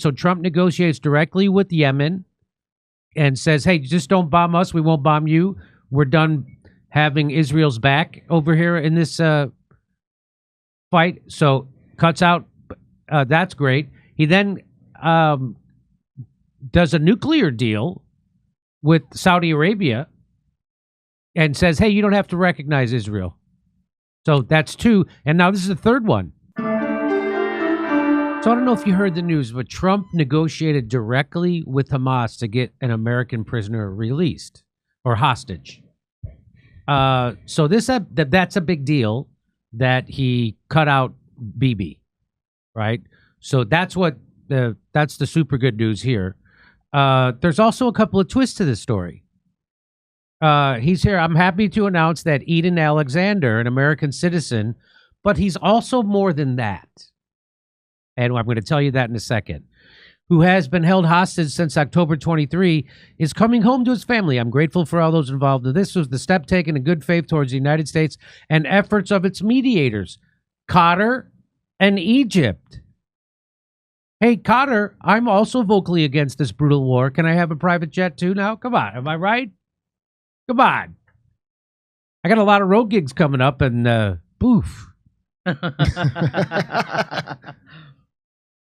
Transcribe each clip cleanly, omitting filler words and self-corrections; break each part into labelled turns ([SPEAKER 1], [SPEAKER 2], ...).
[SPEAKER 1] so Trump negotiates directly with Yemen and says, hey, just don't bomb us. We won't bomb you. We're done having Israel's back over here in this fight. So cuts out. That's great. He then does a nuclear deal with Saudi Arabia and says, hey, you don't have to recognize Israel. So that's two. And now this is the third one. So I don't know if you heard the news, but Trump negotiated directly with Hamas to get an American prisoner released or hostage. So that's a big deal that he cut out Bibi, right? So that's the super good news here. There's also a couple of twists to this story. He's here. I'm happy to announce that Edan Alexander, an American citizen, but he's also more than that. And I'm going to tell you that in a second, who has been held hostage since October 23, is coming home to his family. I'm grateful for all those involved. This was the step taken in good faith towards the United States and efforts of its mediators, Qatar and Egypt. Hey, Qatar, I'm also vocally against this brutal war. Can I have a private jet too now? Come on. Am I right? Come on. I got a lot of road gigs coming up and boof.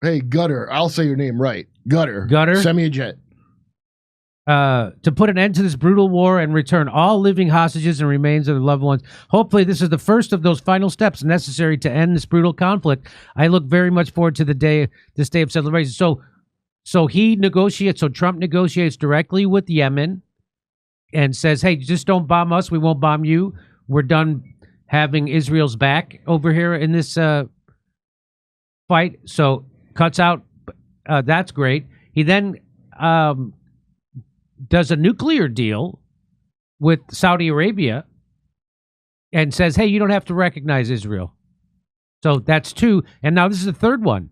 [SPEAKER 2] Hey, Gutter, I'll say your name right. Gutter. Send me a jet.
[SPEAKER 1] To put an end to this brutal war and return all living hostages and remains of their loved ones. Hopefully, this is the first of those final steps necessary to end this brutal conflict. I look very much forward to this day of celebration. So he negotiates. So Trump negotiates directly with Yemen and says, "Hey, just don't bomb us. We won't bomb you. We're done having Israel's back over here in this fight." So cuts out. That's great. He then does a nuclear deal with Saudi Arabia and says, hey, you don't have to recognize Israel. So that's two. And now this is the third one.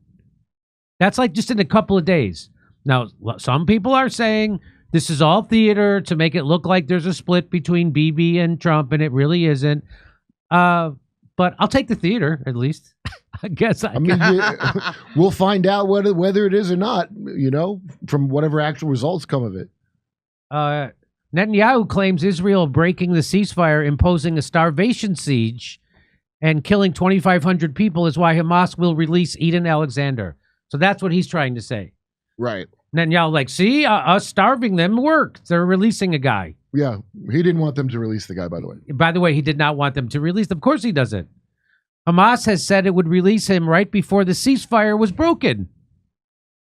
[SPEAKER 1] That's like just in a couple of days. Now, some people are saying this is all theater to make it look like there's a split between Bibi and Trump, and it really isn't. But I'll take the theater, at least. I guess I mean,
[SPEAKER 2] we'll find out whether it is or not, from whatever actual results come of it.
[SPEAKER 1] Netanyahu claims Israel breaking the ceasefire, imposing a starvation siege, and killing 2,500 people is why Hamas will release Edan Alexander. So that's what he's trying to say.
[SPEAKER 2] Right.
[SPEAKER 1] Netanyahu, see, us starving them worked. They're releasing a guy.
[SPEAKER 2] Yeah, he didn't want them to release the guy, by the way.
[SPEAKER 1] By the way, he did not want them to release. Of course he doesn't. Hamas has said it would release him right before the ceasefire was broken.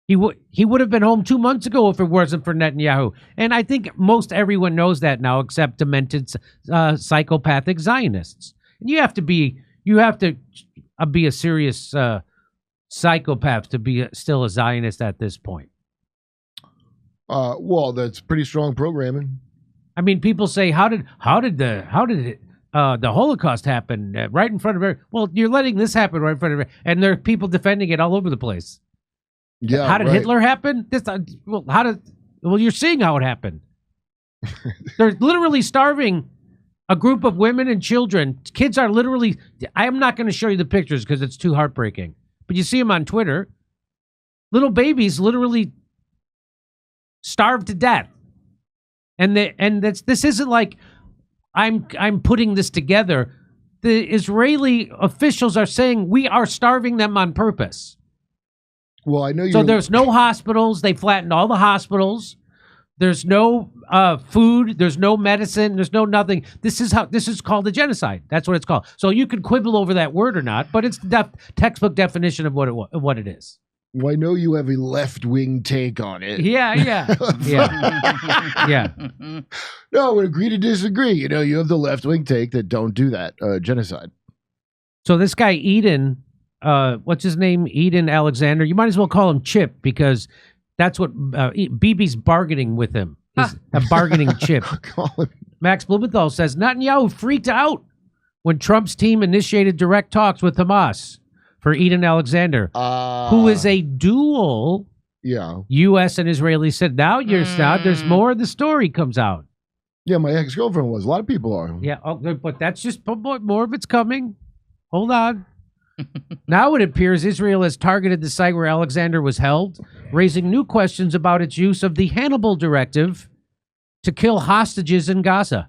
[SPEAKER 1] He would have been home 2 months ago if it wasn't for Netanyahu. And I think most everyone knows that now, except demented psychopathic Zionists. And you have to be a serious psychopath to be still a Zionist at this point.
[SPEAKER 2] Well, that's pretty strong programming.
[SPEAKER 1] I mean, people say, how did the Holocaust happen right in front of her? Well, you're letting this happen right in front of her, and there are people defending it all over the place.
[SPEAKER 2] Yeah.
[SPEAKER 1] How did Hitler happen? You're seeing how it happened. They're literally starving a group of women and children. Kids are literally. I am not going to show you the pictures because it's too heartbreaking. But you see them on Twitter. Little babies literally starved to death. This isn't like I'm putting this together. The Israeli officials are saying we are starving them on purpose.
[SPEAKER 2] Well, I know.
[SPEAKER 1] So there's no hospitals. They flattened all the hospitals. There's no food. There's no medicine. There's no nothing. This is called a genocide. That's what it's called. So you could quibble over that word or not, but it's the textbook definition of what it is.
[SPEAKER 2] Well, I know you have a left-wing take on it.
[SPEAKER 1] Yeah.
[SPEAKER 2] No, I would agree to disagree. You have the left-wing take that don't do that, genocide.
[SPEAKER 1] So this guy, Edan, what's his name? Edan Alexander. You might as well call him Chip because that's what Bibi's bargaining with him. He's a bargaining chip. Max Blumenthal says, Netanyahu freaked out when Trump's team initiated direct talks with Hamas for Edan Alexander, who is a dual U.S. and Israeli citizen. Now there's more of the story comes out.
[SPEAKER 2] Yeah, my ex-girlfriend was. A lot of people are.
[SPEAKER 1] Yeah, but that's just more of it's coming. Hold on. Now it appears Israel has targeted the site where Alexander was held, raising new questions about its use of the Hannibal Directive to kill hostages in Gaza,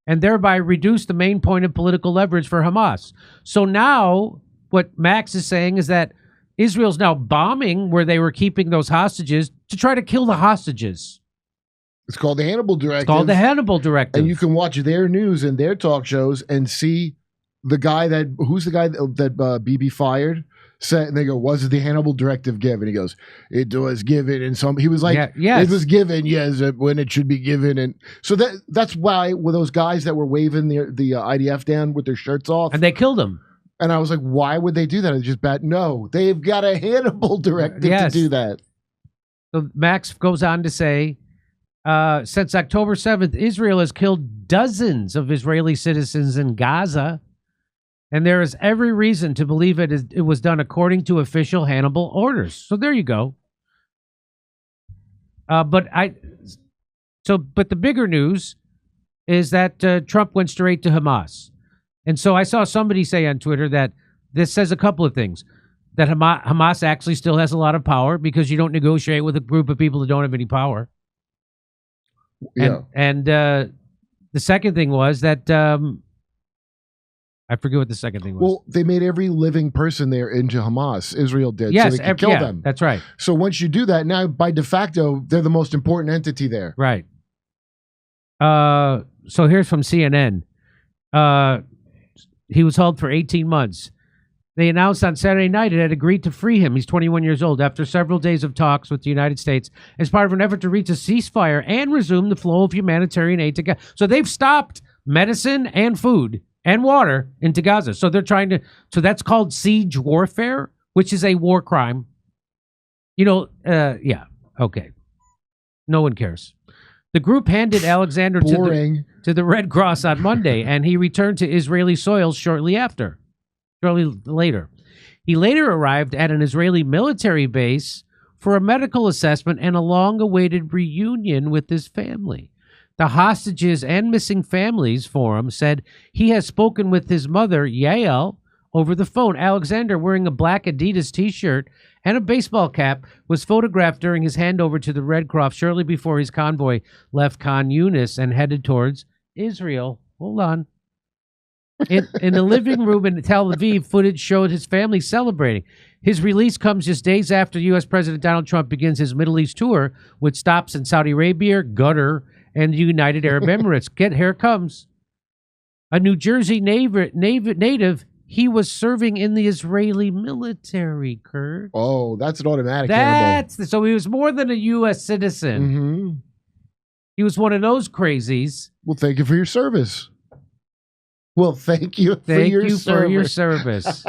[SPEAKER 1] and thereby reduce the main point of political leverage for Hamas. So now what Max is saying is that Israel's now bombing where they were keeping those hostages to try to kill the hostages.
[SPEAKER 2] It's called the Hannibal Directive.
[SPEAKER 1] It's called the Hannibal Directive.
[SPEAKER 2] And you can watch their news and their talk shows and see the guy who's the guy that Bibi fired? Said, and they go, was it the Hannibal Directive given? He goes, it was given. And he was like,
[SPEAKER 1] yes.
[SPEAKER 2] It was given, yes, when it should be given. And so that's why with those guys that were waving the IDF down with their shirts off.
[SPEAKER 1] And they killed them.
[SPEAKER 2] And I was like, why would they do that? It's just bad. No, they've got a Hannibal Directive to do that.
[SPEAKER 1] So Max goes on to say, since October 7th, Israel has killed dozens of Israeli citizens in Gaza, and there is every reason to believe it was done according to official Hannibal orders. So there you go. But the bigger news is that Trump went straight to Hamas. And so I saw somebody say on Twitter that this says a couple of things. That Hamas actually still has a lot of power because you don't negotiate with a group of people that don't have any power.
[SPEAKER 2] Yeah.
[SPEAKER 1] And the second thing was that I forget what the second thing was.
[SPEAKER 2] Well, they made every living person there into Hamas. Israel did.
[SPEAKER 1] Yes,
[SPEAKER 2] so they could kill them.
[SPEAKER 1] That's right.
[SPEAKER 2] So once you do that, now by de facto, they're the most important entity there.
[SPEAKER 1] Right. So here's from CNN. He was held for 18 months. They announced on Saturday night it had agreed to free him. He's 21 years old after several days of talks with the United States as part of an effort to reach a ceasefire and resume the flow of humanitarian aid to Gaza. So they've stopped medicine and food and water into Gaza. So they're trying to, so that's called siege warfare, which is a war crime. Yeah, okay. No one cares. The group handed Alexander to the Red Cross on Monday, and he returned to Israeli soil shortly later. He later arrived at an Israeli military base for a medical assessment and a long-awaited reunion with his family. The Hostages and Missing Families Forum said he has spoken with his mother, Yael, over the phone. Alexander, wearing a black Adidas T-shirt and a baseball cap, was photographed during his handover to the Red Cross shortly before his convoy left Khan Younis and headed towards Israel. Hold on. In the living room in Tel Aviv, footage showed his family celebrating. His release comes just days after U.S. President Donald Trump begins his Middle East tour, with stops in Saudi Arabia, Qatar, and the United Arab Emirates. Here it comes. A New Jersey native, he was serving in the Israeli military, Kurt.
[SPEAKER 2] Oh, that's an automatic.
[SPEAKER 1] So he was more than a U.S. citizen.
[SPEAKER 2] Mm-hmm.
[SPEAKER 1] He was one of those crazies.
[SPEAKER 2] Well, thank you for your service. Well, thank you for your service.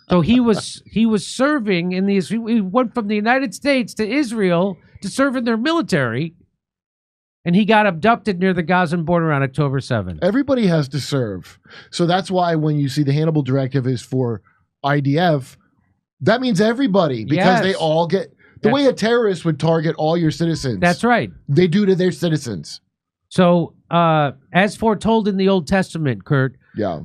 [SPEAKER 1] So he was serving in the. He went from the United States to Israel to serve in their military, and he got abducted near the Gazan border on October 7th.
[SPEAKER 2] Everybody has to serve, so that's why when you see the Hannibal Directive is for IDF, that means everybody because they all get the way a terrorist would target all your citizens.
[SPEAKER 1] That's right.
[SPEAKER 2] They do to their citizens.
[SPEAKER 1] So, as foretold in the Old Testament, Kurt,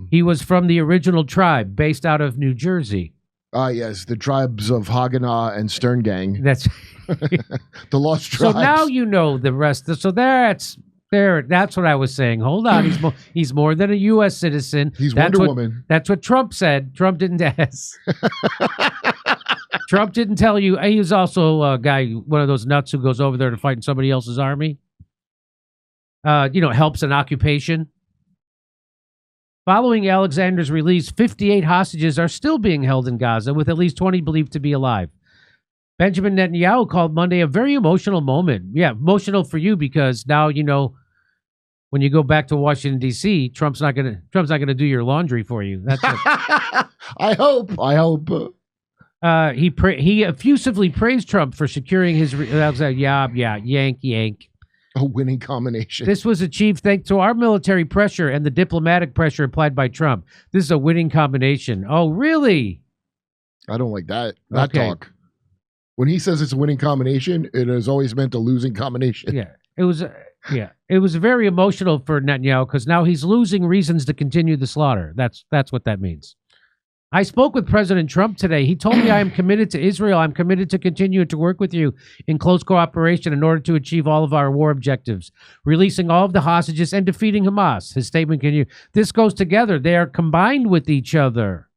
[SPEAKER 1] he was from the original tribe based out of New Jersey.
[SPEAKER 2] Yes, the tribes of Haganah and Stern Gang.
[SPEAKER 1] That's
[SPEAKER 2] the lost tribes.
[SPEAKER 1] So now you know the rest. So that's what I was saying. Hold on, he's more than a U.S. citizen.
[SPEAKER 2] He's Wonder Woman.
[SPEAKER 1] That's what Trump said. Trump didn't ask. Trump didn't tell you. He was also a guy, one of those nuts who goes over there to fight in somebody else's army. Helps an occupation. Following Alexander's release, 58 hostages are still being held in Gaza, with at least 20 believed to be alive. Benjamin Netanyahu called Monday a very emotional moment. Yeah, emotional for you because now when you go back to Washington D.C., Trump's not gonna do your laundry for you. That's it.
[SPEAKER 2] I hope.
[SPEAKER 1] He effusively praised Trump for securing his. Yank.
[SPEAKER 2] A winning combination.
[SPEAKER 1] This was achieved thanks to our military pressure and the diplomatic pressure applied by Trump. This is a winning combination. Oh, really?
[SPEAKER 2] I don't like that talk. When he says it's a winning combination, it has always meant a losing combination.
[SPEAKER 1] Yeah, it was very emotional for Netanyahu because now he's losing reasons to continue the slaughter. That's what that means. I spoke with President Trump today. He told me I am committed to Israel. I'm committed to continue to work with you in close cooperation in order to achieve all of our war objectives, releasing all of the hostages and defeating Hamas. His statement continued, this goes together. They are combined with each other.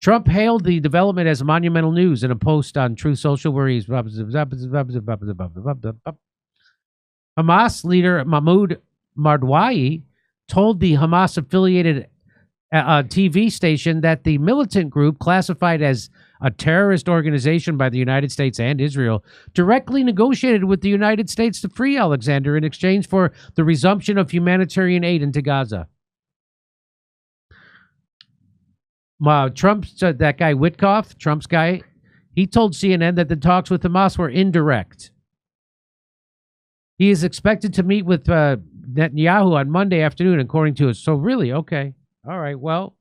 [SPEAKER 1] Trump hailed the development as monumental news in a post on Truth Social where he's Hamas leader Mahmoud Mardwai told the Hamas-affiliated TV station that the militant group, classified as a terrorist organization by the United States and Israel, directly negotiated with the United States to free Alexander in exchange for the resumption of humanitarian aid into Gaza. Trump, that guy Witkoff, Trump's guy, he told CNN that the talks with Hamas were indirect. He is expected to meet with Netanyahu on Monday afternoon, according to us. So really, okay. All right, well.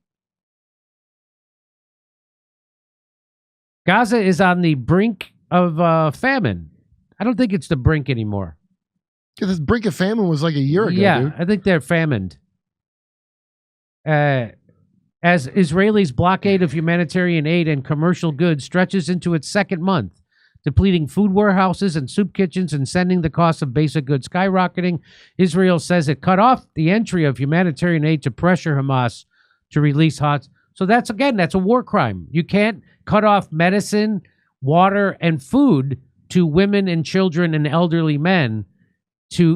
[SPEAKER 1] Gaza is on the brink of famine. I don't think it's the brink anymore.
[SPEAKER 2] Yeah, this brink of famine was like a year ago, dude.
[SPEAKER 1] I think they're famined. As Israelis' blockade of humanitarian aid and commercial goods stretches into its second month, depleting food warehouses and soup kitchens and sending the cost of basic goods skyrocketing, Israel says it cut off the entry of humanitarian aid to pressure Hamas to release So that's a war crime. You can't cut off medicine, water, and food to women and children and elderly men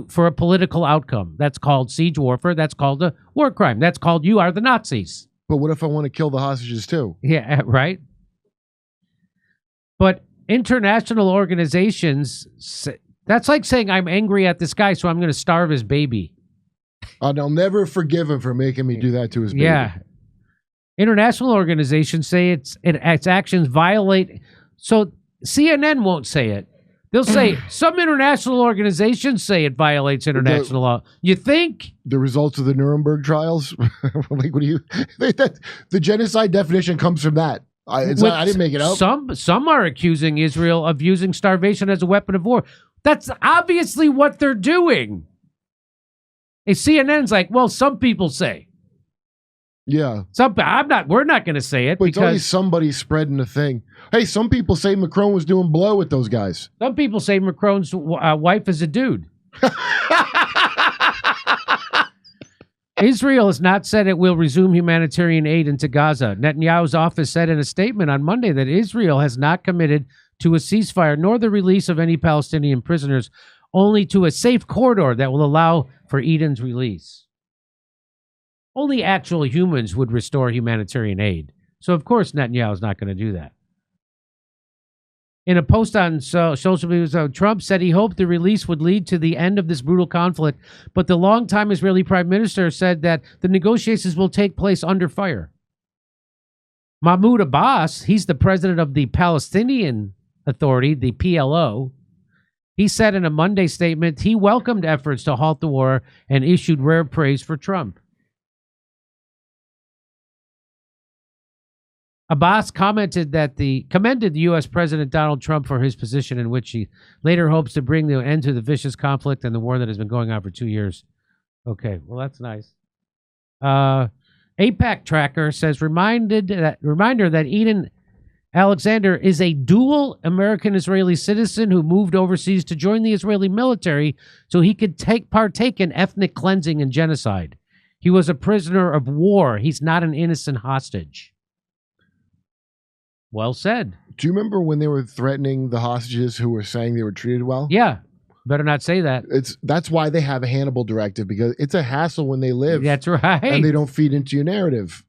[SPEAKER 1] for a political outcome. That's called siege warfare. That's called a war crime. That's called you are the Nazis.
[SPEAKER 2] But what if I want to kill the hostages too?
[SPEAKER 1] Yeah, right. But international organizations, that's like saying I'm angry at this guy, so I'm going to starve his baby.
[SPEAKER 2] And I'll never forgive him for making me do that to his baby.
[SPEAKER 1] Yeah. International organizations say its actions violate. So CNN won't say it. They'll say some international organizations say it violates international law. You think?
[SPEAKER 2] The results of the Nuremberg trials? Like, what do you? The genocide definition comes from that. I didn't make it up.
[SPEAKER 1] Some are accusing Israel of using starvation as a weapon of war. That's obviously what they're doing. And CNN's like, well, some people say.
[SPEAKER 2] Yeah.
[SPEAKER 1] We're not going to say it.
[SPEAKER 2] But it's always somebody spreading the thing. Hey, some people say Macron was doing blow with those guys.
[SPEAKER 1] Some people say Macron's wife is a dude. Israel has not said it will resume humanitarian aid into Gaza. Netanyahu's office said in a statement on Monday that Israel has not committed to a ceasefire nor the release of any Palestinian prisoners, only to a safe corridor that will allow for Edan's release. Only actual humans would restore humanitarian aid. So, of course, Netanyahu is not going to do that. In a post on social media, Trump said he hoped the release would lead to the end of this brutal conflict, but the longtime Israeli prime minister said that the negotiations will take place under fire. Mahmoud Abbas, he's the president of the Palestinian Authority, the PLO. He said in a Monday statement he welcomed efforts to halt the war and issued rare praise for Trump. Abbas commented commended the U.S. President Donald Trump for his position in which he later hopes to bring the end to the vicious conflict and the war that has been going on for 2 years. Okay, well, that's nice. AIPAC tracker says, reminder that Edan Alexander is a dual American-Israeli citizen who moved overseas to join the Israeli military so he could partake in ethnic cleansing and genocide. He was a prisoner of war. He's not an innocent hostage. Well said.
[SPEAKER 2] Do you remember when they were threatening the hostages who were saying they were treated well?
[SPEAKER 1] Yeah. Better not say that.
[SPEAKER 2] That's why they have a Hannibal directive, because it's a hassle when they live.
[SPEAKER 1] That's right.
[SPEAKER 2] And they don't feed into your narrative.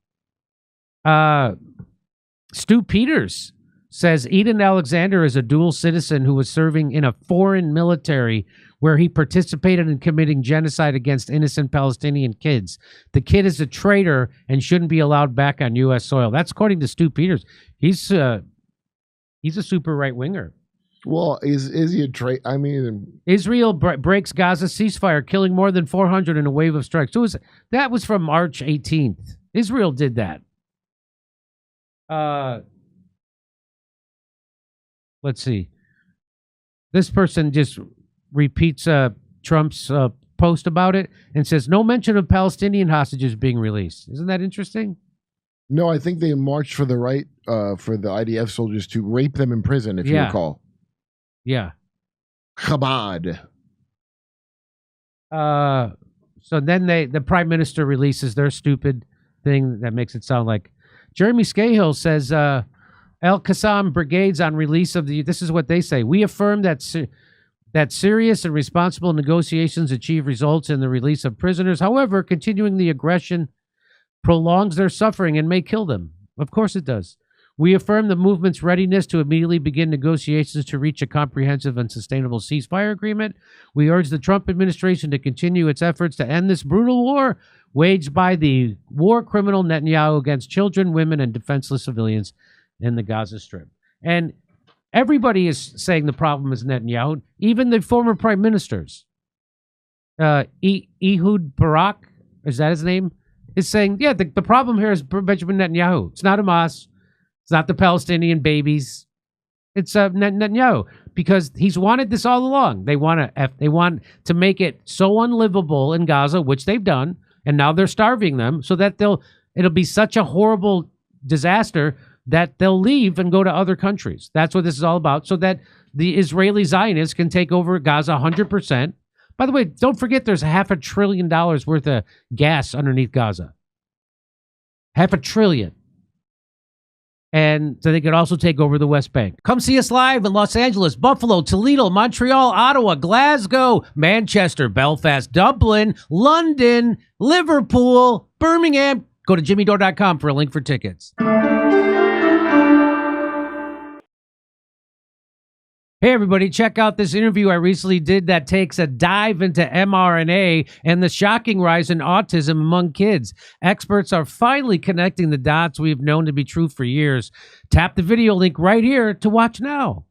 [SPEAKER 1] Stu Peters says Edan Alexander is a dual citizen who was serving in a foreign military where he participated in committing genocide against innocent Palestinian kids. The kid is a traitor and shouldn't be allowed back on U.S. soil. That's according to Stu Peters. He's a super right-winger.
[SPEAKER 2] Well, is he a traitor? I mean...
[SPEAKER 1] Israel breaks Gaza ceasefire, killing more than 400 in a wave of strikes. So that was from March 18th. Israel did that. Let's see. This person just repeats Trump's post about it and says, no mention of Palestinian hostages being released. Isn't that interesting?
[SPEAKER 2] No, I think they marched for the right for the IDF soldiers to rape them in prison, if you recall.
[SPEAKER 1] Yeah.
[SPEAKER 2] Chabad.
[SPEAKER 1] So then the prime minister releases their stupid thing that makes it sound like Jeremy Scahill says El Qassam brigades on release of the. This is what they say. We affirm that serious and responsible negotiations achieve results in the release of prisoners. However, continuing the aggression prolongs their suffering and may kill them. Of course it does. We affirm the movement's readiness to immediately begin negotiations to reach a comprehensive and sustainable ceasefire agreement. We urge the Trump administration to continue its efforts to end this brutal war waged by the war criminal Netanyahu against children, women, and defenseless civilians in the Gaza Strip. And everybody is saying the problem is Netanyahu, even the former prime ministers. Ehud Barak, is that his name? Is saying, yeah, the problem here is Benjamin Netanyahu. It's not Hamas. It's not the Palestinian babies. It's Netanyahu, because he's wanted this all along. They want to make it so unlivable in Gaza, which they've done, and now they're starving them, so that it'll be such a horrible disaster that they'll leave and go to other countries. That's what this is all about, so that the Israeli Zionists can take over Gaza 100%. By the way, don't forget there's $500 billion worth of gas underneath Gaza. $500 billion. And so they could also take over the West Bank. Come see us live in Los Angeles, Buffalo, Toledo, Montreal, Ottawa, Glasgow, Manchester, Belfast, Dublin, London, Liverpool, Birmingham. Go to jimmydore.com for a link for tickets. Hey, everybody, check out this interview I recently did that takes a dive into mRNA and the shocking rise in autism among kids. Experts are finally connecting the dots we've known to be true for years. Tap the video link right here to watch now.